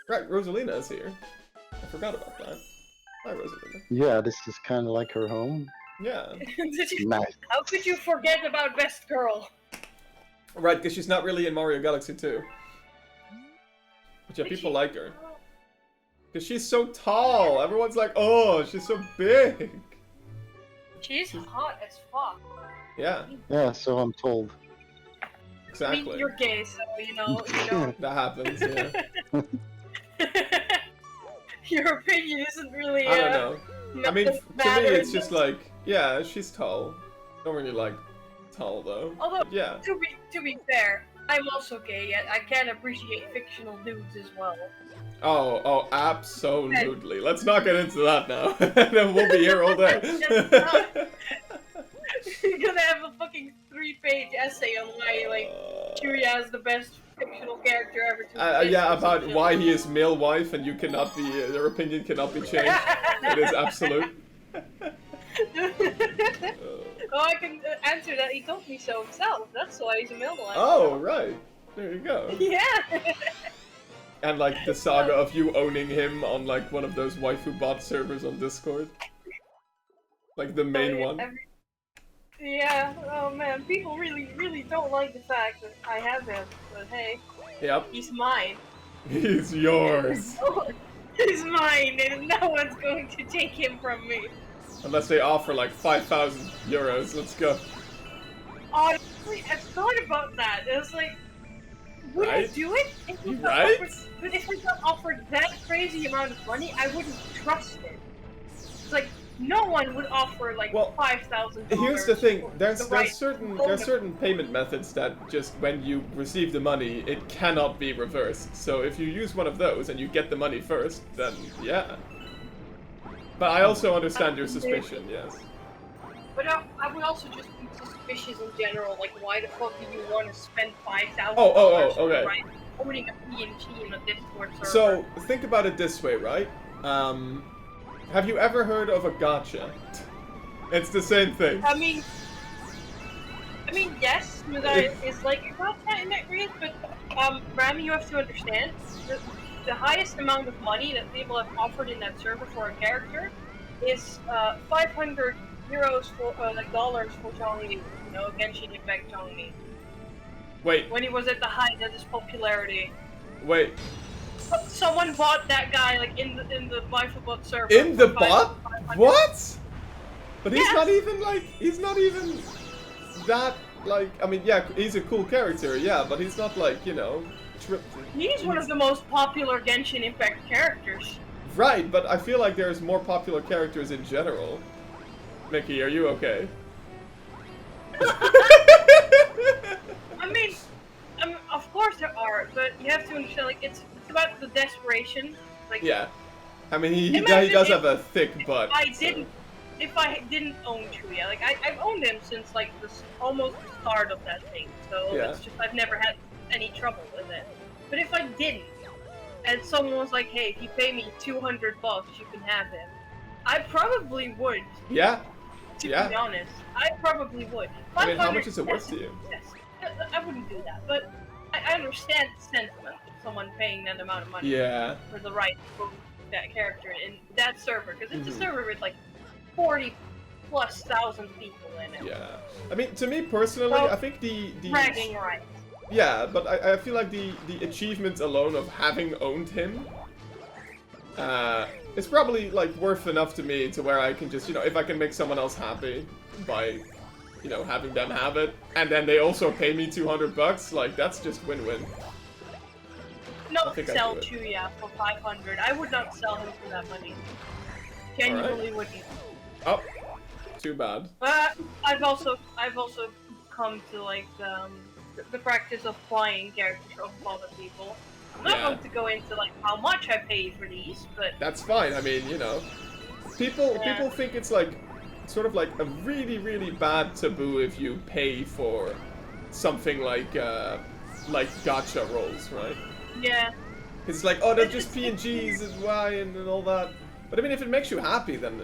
Right, Rosalina is here. I forgot about that. Hi, Rosalina. Yeah, this is kind of like her home. Yeah. Nice. How could you forget about Best Girl? Right, because she's not really in Mario Galaxy 2. But yeah, But people she- like her. Because she's so tall. Everyone's like, oh, she's so big. She's hot as fuck. Yeah, Yeah, so I'm told. I mean, exactly. you're gay, so you know. That happens, yeah. Your opinion isn't really. I don't know. I mean, to me, matter it's in just this. like, yeah, she's tall. Don't really like tall, though. Although, But yeah. to be fair, I'm also gay, yet I can appreciate fictional dudes as well. Oh, absolutely. Let's not get into that now. Then we'll be here all day. You're gonna have a fucking 3-page essay on why, like, Chuya is the best fictional character ever to exist. Yeah, or about some why shit. he is male wife and you cannot be, your opinion cannot be changed. It is absolute. Oh, I can answer that. He told me so himself. That's why he's a male wife. Oh, right. There you go. Yeah. And like the saga of you owning him on like one of those waifu bot servers on Discord. Like the main one. Yeah. Oh man, people really don't like the fact that I have him. But hey, Yep. he's mine. He's yours. He's mine, and no one's going to take him from me. Unless they offer like 5,000 euros. Let's go. Honestly, I've thought about that. It was like, would I Right? do it? If we got Right? but if we got offered that crazy amount of money, I wouldn't trust it. It's like no one would offer like Well, $5,000. Here's the thing. for There's the right certain payment methods that just when you receive the money, it cannot be reversed. So if you use one of those and you get the money first, then yeah. But I also understand your suspicion. Yes. But I would also just be suspicious in general. Like, why the fuck do you want to spend $5,000? Oh, okay. Right, owning a PNG in a Discord server. So think about it this way, right? Have you ever heard of a gacha? It's the same thing. I mean, yes, but it's like a gacha in that read. But Ram, you have to understand the highest amount of money that people have offered in that server for a character is 500 euros for like dollars for Johnny, you know, Genshin Impact Johnny. Wait, When he was at the height of his popularity, wait. someone bought that guy like in the Waifu server. In the for bot? 500. What? But he's Yes. not even like, he's not even that, like, I mean, yeah, he's a cool character, yeah, but he's not like, you know, He's one of the most popular Genshin Impact characters. Right, but I feel like there's more popular characters in general. Mickey, are you okay? I mean, of course there are, but you have to understand, like, it's about the desperation. Like, Yeah. I mean, he Imagine does if- have a thick butt. if I didn't own Chuya, like, I've owned him since, like, almost the start of that thing, so Yeah. it's just, I've never had any trouble with it. But if I didn't, and someone was like, hey, if you pay me $200, you can have him, I probably would, Yeah? to Yeah. be honest. I probably would. I mean, how 500 much is it worth to you? Yes. I wouldn't do that, but I understand the sentiment of someone paying that amount of money Yeah. for the right for that character in that server, because it's Mhm. a server with like 40+ thousand people in it. Yeah. I mean, to me personally, Well, I think the Bragging rights. Yeah, but I feel like the achievement alone of having owned him is probably like worth enough to me to where I can just, you know, if I can make someone else happy by, you know, having them have it, and then they also pay me $200, like that's just win-win. Not think I'd sell do it. Chuya for 500. I would not sell him for that money. Genuinely wouldn't. Oh, too bad. But I've also come to like the practice of flying characters of other people. I'm not Yeah. going to go into like how much I pay for these, but That's fine. I mean, you know, people Yeah. think it's like sort of like a really bad taboo if you pay for something like gacha rolls, right? yeah. It's like, oh, they're just PNGs and why and all that. But I mean, if it makes you happy, then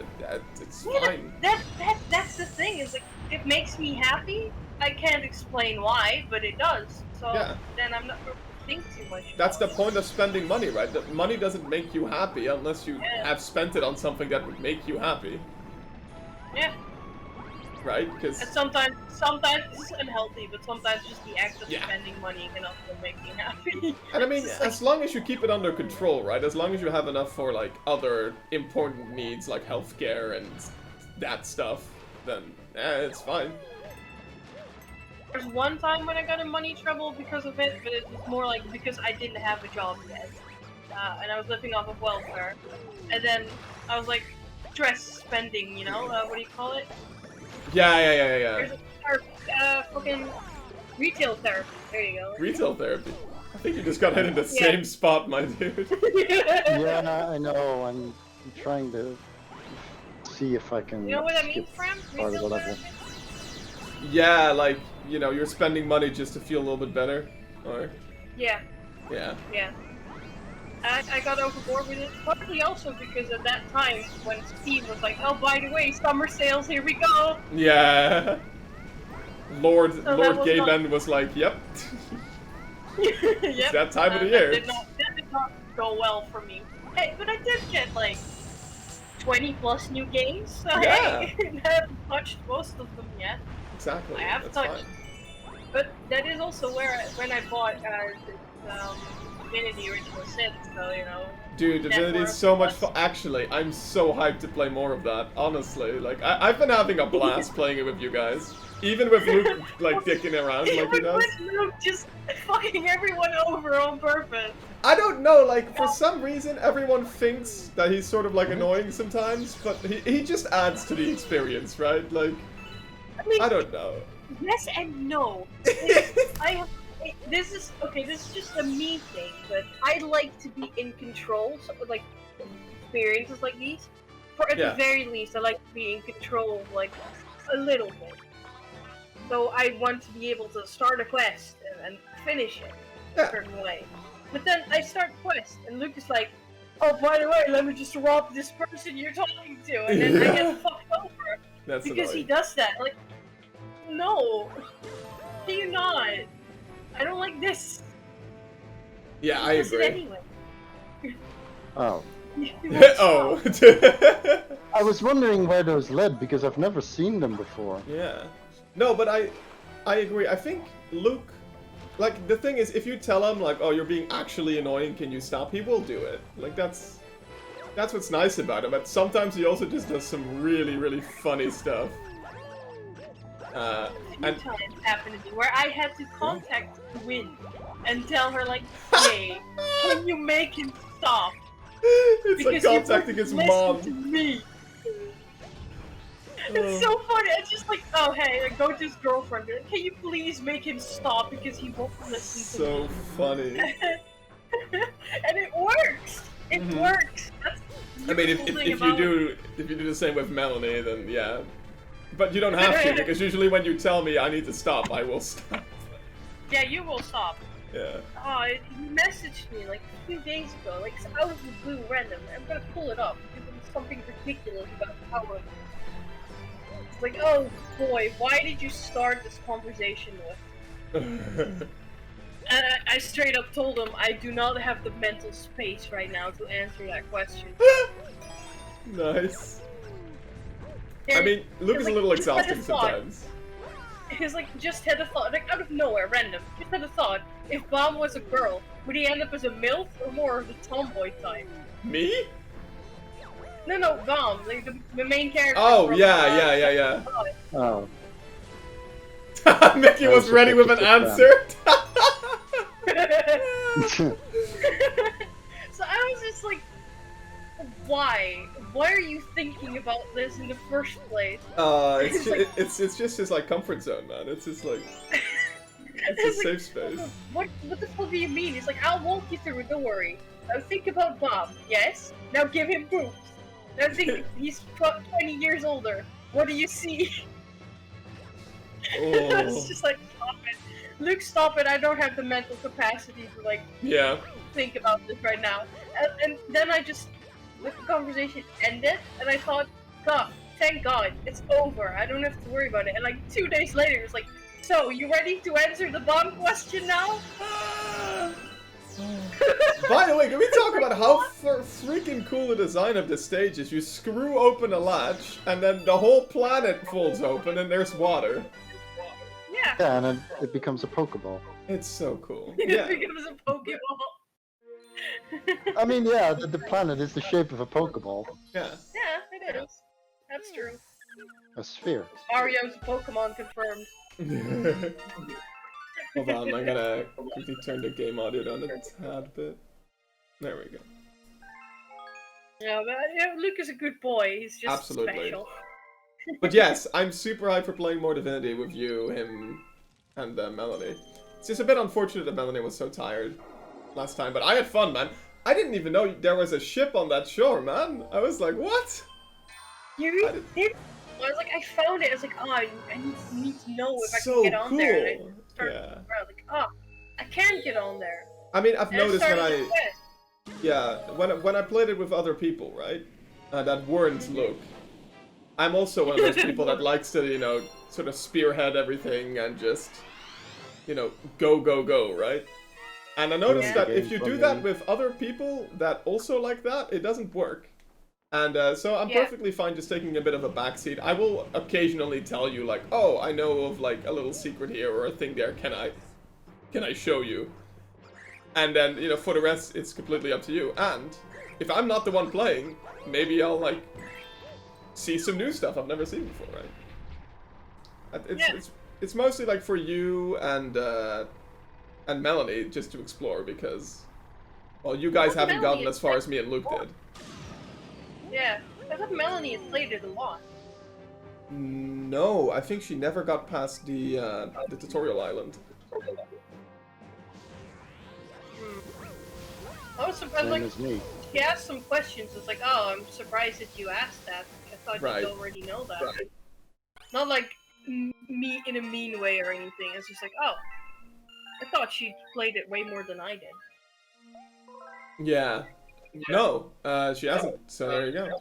it's Yeah, fine. that's the thing, is like, it makes me happy. I can't explain why, but it does. So Yeah. then I'm not think too much. That's the about point of spending money, right? That money doesn't make you happy unless you Yeah. have spent it on something that would make you happy, it. Yeah. right? Because And sometimes this is unhealthy, but sometimes just the act of Yeah. spending money can also make me happy. and I mean, It's like- as long as you keep it under control, right? As long as you have enough for like other important needs like healthcare and that stuff, then it's fine. There's one time when I got in money trouble because of it, but it was more like because I didn't have a job yet, and I was living off of welfare, and then I was like stress spending, you know, what do you call it? Yeah. There's a fucking retail therapy. There you go. Retail therapy. I think you just got hit in the Yeah. same spot, my dude. Yeah, I know. I'm trying to see if I can You know what that skip means, Fram? part of Retail the level. therapy? Yeah, like, you know, you're spending money just to feel a little bit better. Or, Yeah. yeah. I got overboard with it, partly also because at that time when Steve was like, "Oh, by the way, summer sales, here we go." Yeah. Lord that Lord was Gay not- Ben was like, yep. Yep. that time of the That year. that did not go well for me. Hey, but I did get like 20 plus new games, so Yeah. hey, I haven't touched most of them yet. Exactly. I have That's touched. fine. But that is also where when I bought Divinity Original Sin, so you know. Dude, Divinity is so much fun. Actually, I'm so hyped to play more of that, honestly. Like, I've been having a blast playing it with you guys. Even with Luke, like, dicking around like he does. With Luke just fucking everyone over on purpose. I don't know, like, for some reason, everyone thinks that he's sort of, like, annoying sometimes, but he just adds to the experience, right? Like, I mean, I don't know. yes and no. I have. This is just a me thing, but I like to be in control. So, like experiences like these, for at Yeah. the very least, I like to be in control of like a little bit. So I want to be able to start a quest and finish it Yeah. a certain way. But then I start a quest, and Luke is like, "Oh, by the way, let me just rob this person you're talking to," and then I Yeah. get fucked over That's because he annoying. does that. Like, no, can you not? I don't like this. Yeah, He I does it agree. anyway. Oh. He won't Oh. stop. I was wondering where those led because I've never seen them before. Yeah. No, but I agree. I think Luke, like, the thing is, if you tell him, like, oh, you're being actually annoying, can you stop? He will do it. Like, that's what's nice about him. But sometimes he also just does some really, really funny stuff. A few And times happened to me where I had to contact Win and tell her like, "Hey, can you make him stop? it's like you contacting his won't mom. listen to me." It's so funny. It's just like, oh hey, like, go to his girlfriend. Be like, "Can you please make him stop because he won't listen to So me?" funny. And it works. It Mhm. works. That's the I mean, if beautiful thing you about it. do the same with Melanie, then yeah. But you don't have to, because usually when you tell me I need to stop, I will stop. Yeah, you will stop. Yeah. Oh, he messaged me like a few days ago, like out of the blue, random. I'm gonna pull it up because there's something ridiculous about how it. It's like, oh boy, why did you start this conversation with? And I straight up told him I do not have the mental space right now to answer that question. Nice. I mean, Luke is a like, little just had a exhausting thought. sometimes. He's like, just had a thought, like out of nowhere, random. Just had a thought. If Bomb was a girl, would he end up as a MILF or more of the tomboy type? Me? No, Bomb, like the main character. Oh, from, yeah. Oh. Mickey That was was a ready with an 50% answer. So I was just like, why? Why are you thinking about this in the first place? It's It's just, it's just his like comfort zone, man. It's just like it's It's a like, safe space. What the fuck do you mean? He's like, I'll walk you through it, don't worry. Now think about Bob, yes? Now give him boobs. Now think he's 20 years older. What do you see? It's Oh, just like, stop it. Luke, stop it. I don't have the mental capacity to like yeah. think about this right now. And then I just, the conversation ended, and I thought, God, thank God, it's over. I don't have to worry about it. And like 2 days later, it was like, so you ready to answer the bomb question now? By the way, can we talk about how freaking cool the design of this stage is? You screw open a latch, and then the whole planet folds open, and there's water. Yeah. Yeah, and then it becomes a Pokeball. It's so cool. It Yeah. becomes a Pokeball. I mean, yeah, the planet is the shape of a Pokeball. Yeah. Yeah, it is. That's true. A sphere. Mario's Pokemon confirmed. Hold on, I gotta quickly turn the game audio down a tad bit. There we go. Yeah, but Luke is a good boy. He's just Absolutely. special. But yes, I'm super hyped for playing more Divinity with you, him, and Melanie. It's just a bit unfortunate that Melanie was so tired last time, but I had fun, man. I didn't even know there was a ship on that shore, man. I was like, what? You did? I was like, I found it. I was like, oh, I need to know if I So can get on there. And I cool. started Yeah. around, like, oh, I can get on there. I mean, I've And I noticed when started the I... quest. Yeah, when I played it with other people, right? That weren't Luke. I'm also one of those people that likes to, you know, sort of spearhead everything and just, you know, go, right? And I noticed Yeah. that if you do that with other people that also like that, it doesn't work. And so I'm Yeah. perfectly fine just taking a bit of a backseat. I will occasionally tell you, like, oh, I know of, like, a little secret here or a thing there, can I show you? And then, you know, for the rest, it's completely up to you. And if I'm not the one playing, maybe I'll, like, see some new stuff I've never seen before, right? It's mostly, like, for you and Melanie just to explore because, well, you guys haven't gotten as far as me and Luke did. Yeah, I thought Melanie had played it a lot. No, I think she never got past the tutorial island. I was surprised, Same like, as me. she asked some questions. It's like, oh, I'm surprised that you asked that. I thought Right. you'd already know that. Not like me in a mean way or anything. It's just like, oh, I thought she played it way more than I did. Yeah. No, she hasn't, so there you go.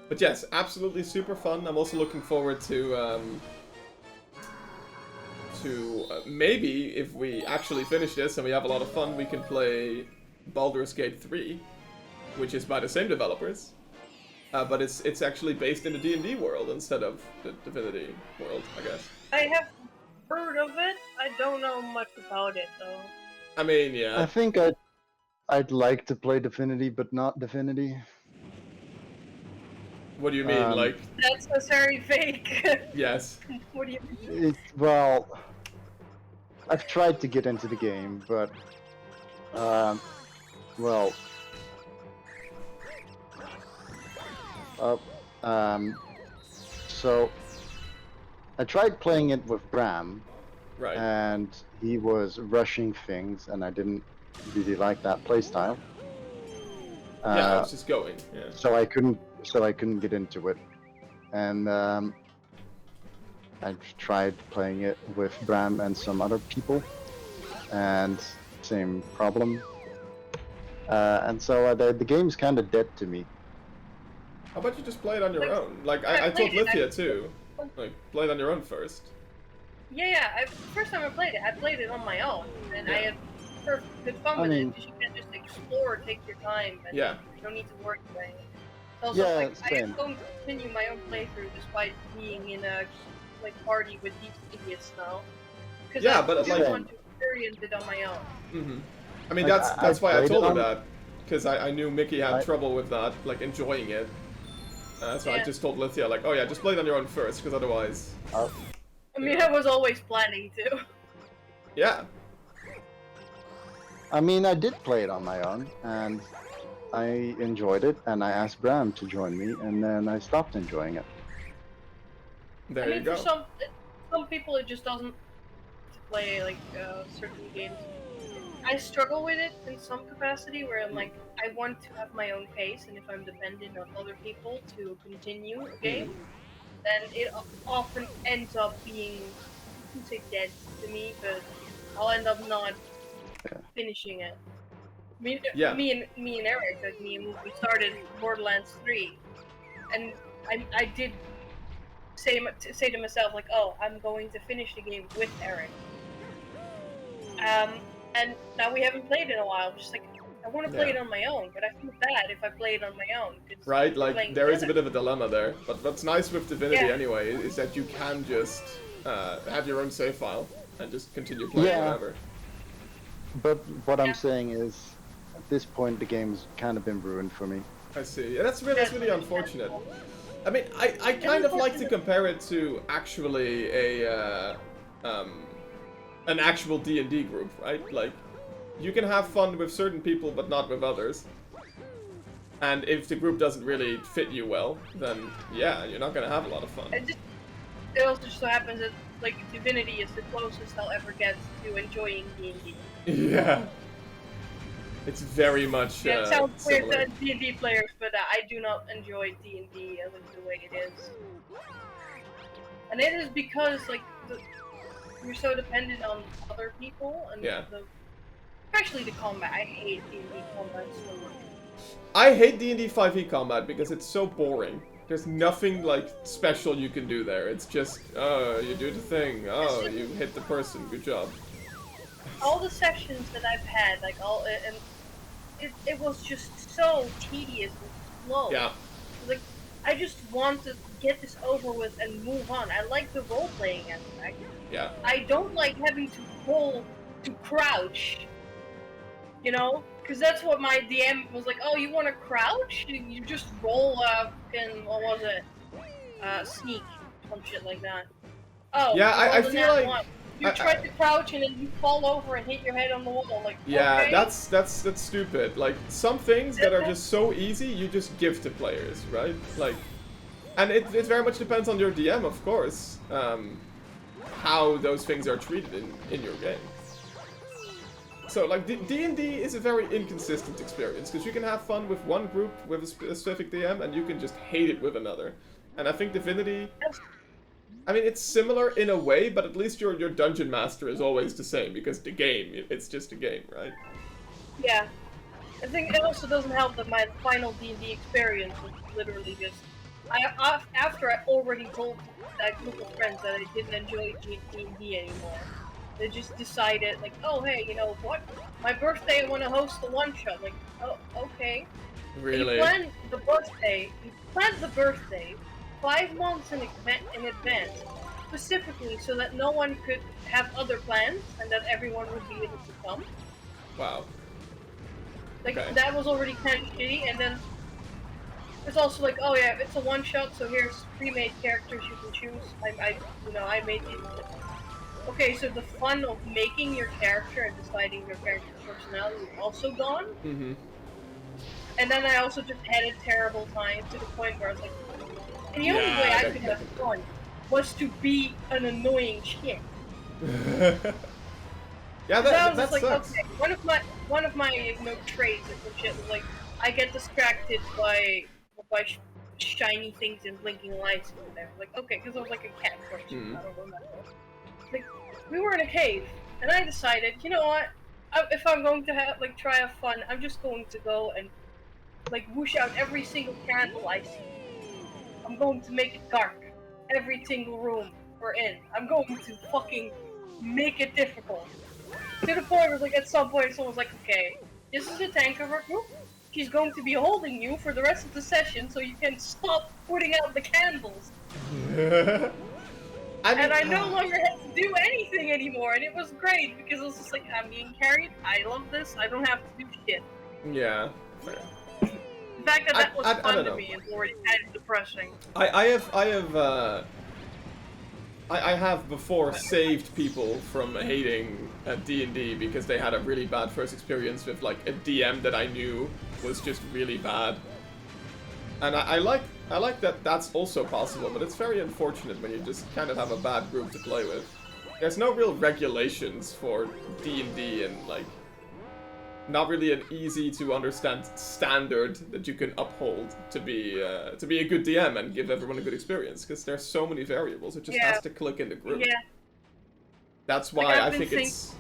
But yes, absolutely super fun. I'm also looking forward to maybe, if we actually finish this and we have a lot of fun, we can play Baldur's Gate 3, which is by the same developers. But it's actually based in the D&D world instead of the Divinity world, I guess. I have heard of it. I don't know much about it, though. I mean, yeah. I think I'd like to play Divinity, but not Divinity. What do you mean, like, That's a very fake. yes. What do you mean? Well, I've tried to get into the game, but well, so I tried playing it with Bram, Right. and he was rushing things, and I didn't really like that playstyle. Yeah, I was just going, yeah. So I couldn't get into it, and I tried playing it with Bram and some other people, and same problem. And so the game's kind of dead to me. How about you just play it on your Like, own? Like, I I told played it, Lithia too. Like, play it on your own first. Yeah. First time I played it on my own, and I Yeah. had perfect good fun I with mean- it because you can just explore, take your time, and Yeah. you don't need to worry about it. It's also Yeah, like I same. am going to continue my own playthrough despite being in a party with these idiots now. Because Yeah, I but, really like- want to experience it on my own. Mm-hmm. I mean, Like, that's why I played told it her on- that. Because I knew Mickey had I- trouble with that, like, enjoying it. So I Yeah. just told Lithia, like, oh yeah, just play it on your own first, because otherwise... I mean, I was always planning to. Yeah. I mean, I did play it on my own, and I enjoyed it, and I asked Bram to join me, and then I stopped enjoying it. There I mean, you go. for some people, it just doesn't to play like certain games. I struggle with it in some capacity, where I'm like, I want to have my own pace, and if I'm dependent on other people to continue a game, then it often ends up being, I wouldn't say dead to me, but I'll end up not finishing it. I mean, Yeah. me and Eric, like we started Borderlands 3, and I did say to myself like, oh, I'm going to finish the game with Eric. and now we haven't played in a while. I'm just like, I want to play Yeah. it on my own, but I feel bad if I play it on my own. 'Cause Right, we're like playing there is a together. bit of a dilemma there. But what's nice with Divinity Yeah. anyway is that you can just have your own save file and just continue playing Yeah. whatever. But what Yeah. I'm saying is, at this point, the game's kind of been ruined for me. I see. Yeah, that's really unfortunate. I mean, I It's kind of like to unfortunate. compare it to actually an actual D&D group, right? Like, you can have fun with certain people, but not with others. And if the group doesn't really fit you well, then yeah, you're not gonna have a lot of fun. It also just so happens that like Divinity is the closest I'll ever get to enjoying D&D. Yeah. It's very much Yeah, it sounds weird similar. to D&D players, but I do not enjoy D&D as of the way it is. And it is because like you're so dependent on other people and Yeah. especially the combat. I hate D&D combat so much. I hate D&D 5e combat because it's so boring. There's nothing like special you can do there. It's just, oh, you do the thing. Oh, you hit the person. Good job. All the sessions that I've had, like and it was just so tedious and slow. Yeah. Like, I just want to get this over with and move on. I like the role playing aspect. Yeah. I don't like having to roll to crouch. You know, because that's what my DM was like. Oh, you want to crouch? You just roll fucking what was it? Sneak, some shit like that. Oh, Yeah, I roll the feel nat like- one. You try to crouch and then you fall over and hit your head on the wall. Like, Yeah, okay. that's stupid. Like, some things that are just so easy, you just give to players, right? Like, and it very much depends on your DM, of course, how those things are treated in your game. So, like, D&D is a very inconsistent experience, because you can have fun with one group with a specific DM, and you can just hate it with another. And I think Divinity... I mean, it's similar in a way, but at least your dungeon master is always the same, because the game, it's just a game, right? Yeah. I think it also doesn't help that my final D&D experience was literally just... After I already told that group of friends that I didn't enjoy D&D anymore, they just decided, like, oh, hey, you know what? My birthday, I want to host a one-shot. Like, oh, okay. Really? You plan the birthday 5 months in advance, specifically so that no one could have other plans and that everyone would be able to come. Wow. Like, Okay. that was already kind of shitty, and then it's also like, oh yeah, it's a one-shot, so here's pre-made characters you can choose. I made these. Okay, so the fun of making your character and deciding your character's personality is also gone. Mm-hmm. And then I also just had a terrible time to the point where I was like, and the only Yeah, way I that could can have fun was to be an annoying shit. Yeah, So I that was just like, sucks. okay, one of my traits and some shit was like, I get distracted by shiny things and blinking lights and whatever. Like, okay, because I was like a cat person. I don't remember. Like, we were in a cave, and I decided, you know what? If I'm going to try have fun, I'm just going to go and whoosh out every single candle I see. I'm going to make it dark. Every single room we're in. I'm going to fucking make it difficult. To the point where at some point someone's like, okay, this is the tank of our group. She's going to be holding you for the rest of the session so you can stop putting out the candles. And I no longer had to do anything anymore, and it was great because it was just like, I'm being carried, I love this, I don't have to do shit. Yeah, fair. The fact that was I fun don't to know. me is already kind of depressing. I have before saved people from hating D&D because they had a really bad first experience with like a DM that I knew was just really bad. And I like that that's also possible, but it's very unfortunate when you just kind of have a bad group to play with. There's no real regulations for D&D and like not really an easy to understand standard that you can uphold to be a good DM and give everyone a good experience, because there's so many variables. It just has to click in the group. Yeah. That's why I think it's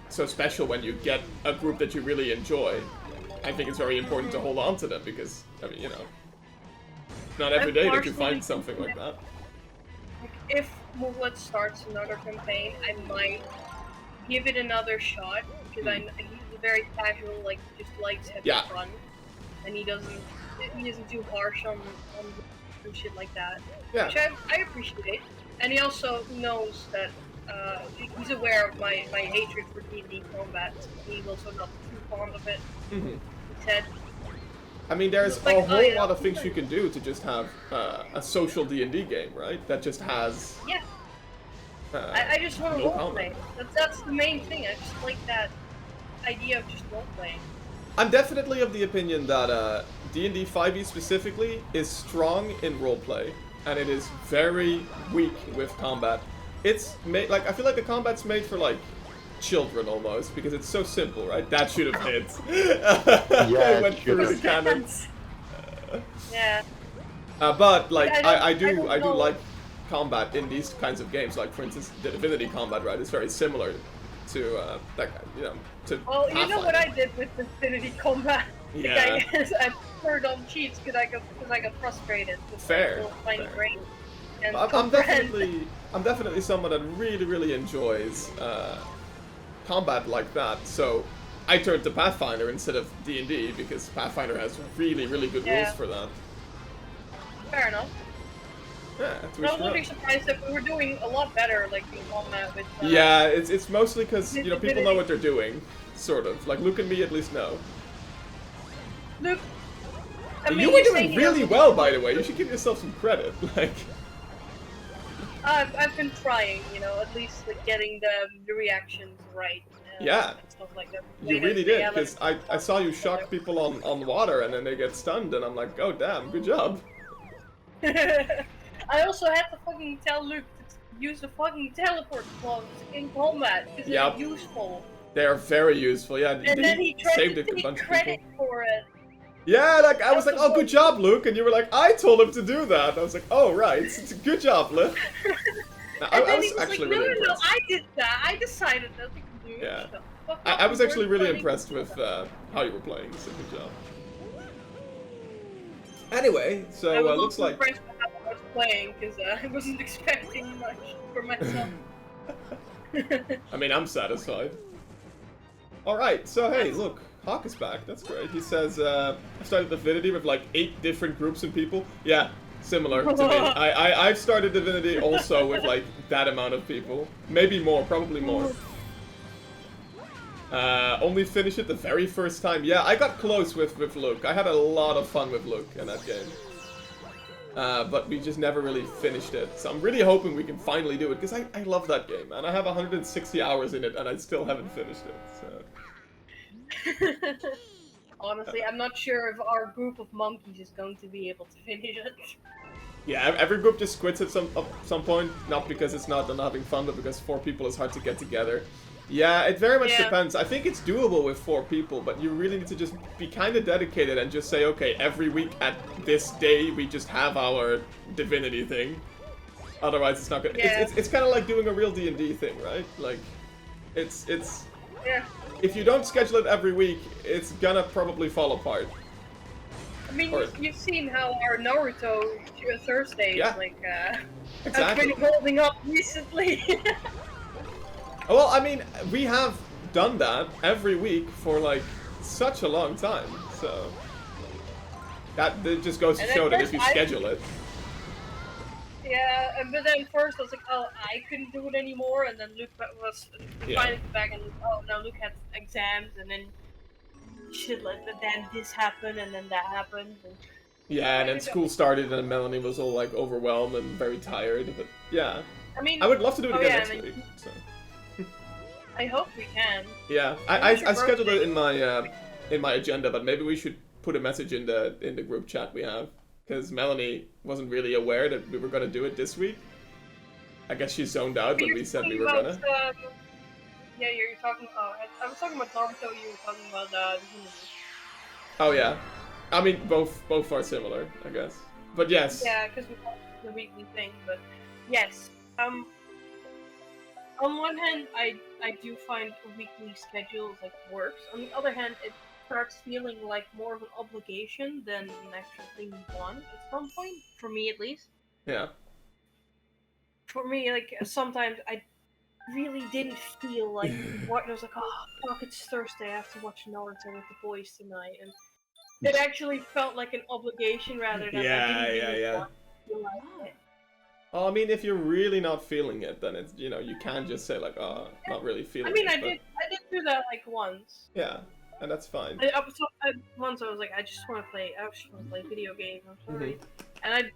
so special when you get a group that you really enjoy. I think it's very important to hold on to them because, I mean, you know, not every day that you find something like that. If Movelet starts another campaign, I might give it another shot because he's a very casual, like just likes having Yeah. fun, and he isn't too harsh on shit like that, Yeah. which I appreciate. And he also knows that he's aware of my hatred for D&D combat. He's also not too fond of it. Mm-hmm. He said, I mean, there's like, a whole yeah, lot of things you can do to just have a social D&D game, right? That just has. yeah. I just want to no roleplay. combat. That's the main thing. I just like that idea of just roleplaying. I'm definitely of the opinion that D&D 5e specifically is strong in roleplay, and it is very weak with combat. It's made like I feel like the combat's made for like children almost because it's so simple, right? That should have hit. Yeah, It went it through the should've. cannons. Yeah. But like I I don't do know. like combat in these kinds of games. Like for instance, the Divinity combat, right? Is very similar to that to. Well, you know what Pathfinder. I did with Infinity Combat? Yeah. I turned on cheats because I got frustrated with Fair, my little tiny fair. brain. And I'm comprehend. definitely someone that really enjoys combat like that. So I turned to Pathfinder instead of D&D because Pathfinder has really good Yeah. rules for that. Fair enough. Yeah, to I each wouldn't be their own. surprised if we were doing a lot better, like in combat with. Yeah, it's mostly because people know Divinity. what they're doing, sort of. Like Luke and me at least know. Luke. I mean, You were you're doing saying really he well, by the way. You should give yourself some credit. Like. I've been trying, at least like getting the reactions right. Yeah. And stuff like that. You really did, because I saw you shock people on water and then they get stunned, and I'm like, oh damn, good job. I also had to fucking tell Luke to use the fucking teleport clones in combat because Yep. they're useful. They are very useful, yeah. And then he tried saved to a take bunch of credit people. for it. Yeah, like I was That's like, oh, the good job, Luke, and you were like, I told him to do that. I was like, oh right, it's a good job, Luke. Now, And I then was he was actually like, no, really no, impressed. I did that. I decided that. Like, Luke, Yeah. shut the fuck I up, was you actually weren't really planning impressed to do with that. how you were playing, so good job. Anyway, I so was looks also like. impressed with how I was playing because I wasn't expecting much for myself. I mean, I'm satisfied. Alright, so hey, look, Hawk is back, that's great. He says, I started Divinity with like 8 different groups and people. Yeah, similar to me. I've started Divinity also with like that amount of people. Maybe more, probably more. Only finished it the very first time. Yeah, I got close with Luke. I had a lot of fun with Luke in that game. But we just never really finished it. So I'm really hoping we can finally do it, because I love that game, and I have 160 hours in it, and I still haven't finished it, so... Honestly, I'm not sure if our group of monkeys is going to be able to finish it. Yeah, every group just quits at some point, not because it's not they're not having fun, but because 4 people is hard to get together. Yeah, it very much depends. I think it's doable with 4 people, but you really need to just be kind of dedicated and just say, okay, every week at this day we just have our Divinity thing. Otherwise, it's not gonna. Yeah. It's kind of like doing a real D&D thing, right? Like, it's. Yeah. If you don't schedule it every week, it's gonna probably fall apart. I mean, Or- you've seen how our Naruto Thursdays, Yeah. like, Exactly. have been holding up recently. Well, I mean, we have done that every week for like such a long time, so that just goes to And at show that if first you I- schedule it. Yeah, but then first I was like, oh, I couldn't do it anymore, and then Luke was Yeah. finally back, and oh no, Luke had exams, and then shit like that. Then this happened, and then that happened. And... Yeah, and then school started, and Melanie was all like overwhelmed and very tired. But yeah, I mean, I would love to do it oh, again yeah, next and then- week. So I hope we can. yeah, When I is your scheduled it birthday? in my agenda, but maybe we should put a message in the group chat we have, because Melanie wasn't really aware that we were gonna do it this week. I guess she zoned out when You're we said we talking were about, gonna. Yeah, you're talking. Oh, I was talking about Naruto. You were talking about Divinity. Oh yeah, I mean both are similar, I guess. But yes. Yeah, because we call it the weekly thing. But yes, on one hand, I do find a weekly schedule like works. On the other hand, it starts feeling like more of an obligation than an actual thing you want at some point. For me, at least. Yeah. For me, like sometimes really didn't feel like what I was like, oh fuck, it's Thursday, I have to watch Naruto with the boys tonight, and it actually felt like an obligation rather than I didn't really want to feel like it. Oh, I mean, if you're really not feeling it, then it's, you know, you can just say like, oh, not really feeling I mean, it. I did do that like once. Yeah, and that's fine. Once I was like, I just want to play video games. I'm sorry. And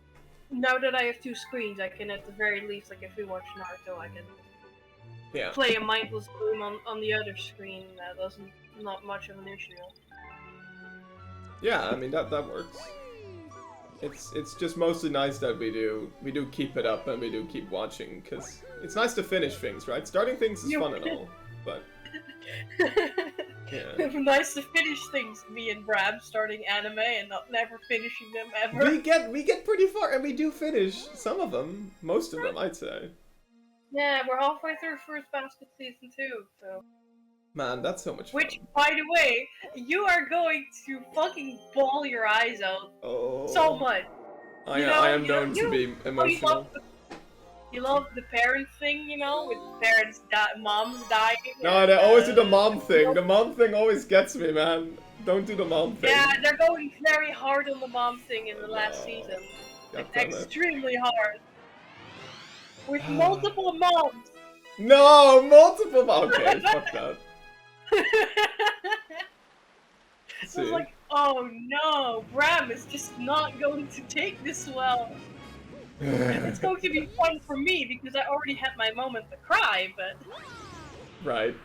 now that I have two screens, I can at the very least, like if we watch Naruto, I can play a mindless game on the other screen. That doesn't not much of an issue. Yeah, I mean that works. It's just mostly nice that we do keep it up and we do keep watching, because it's nice to finish things, right? Starting things is fun and all, but yeah. It's nice to finish things. Me and Bram starting anime and never finishing them ever. We get pretty far and we do finish some of them, most of them, I'd say. Yeah, we're halfway through First Basket season 2, so. Man, that's so much fun. Which, by the way, you are going to fucking bawl your eyes out so much. I am known to be emotional. You love the parent thing, you know, with moms dying. No, they always do the mom thing. The mom thing always gets me, man. Don't do the mom thing. Yeah, they're going very hard on the mom thing in the last season. Extremely hard. With multiple moms. No, multiple moms. Okay, fuck that. I was like, oh no, Bram is just not going to take this well. It's going to be fun for me because I already had my moment to cry, but... Right.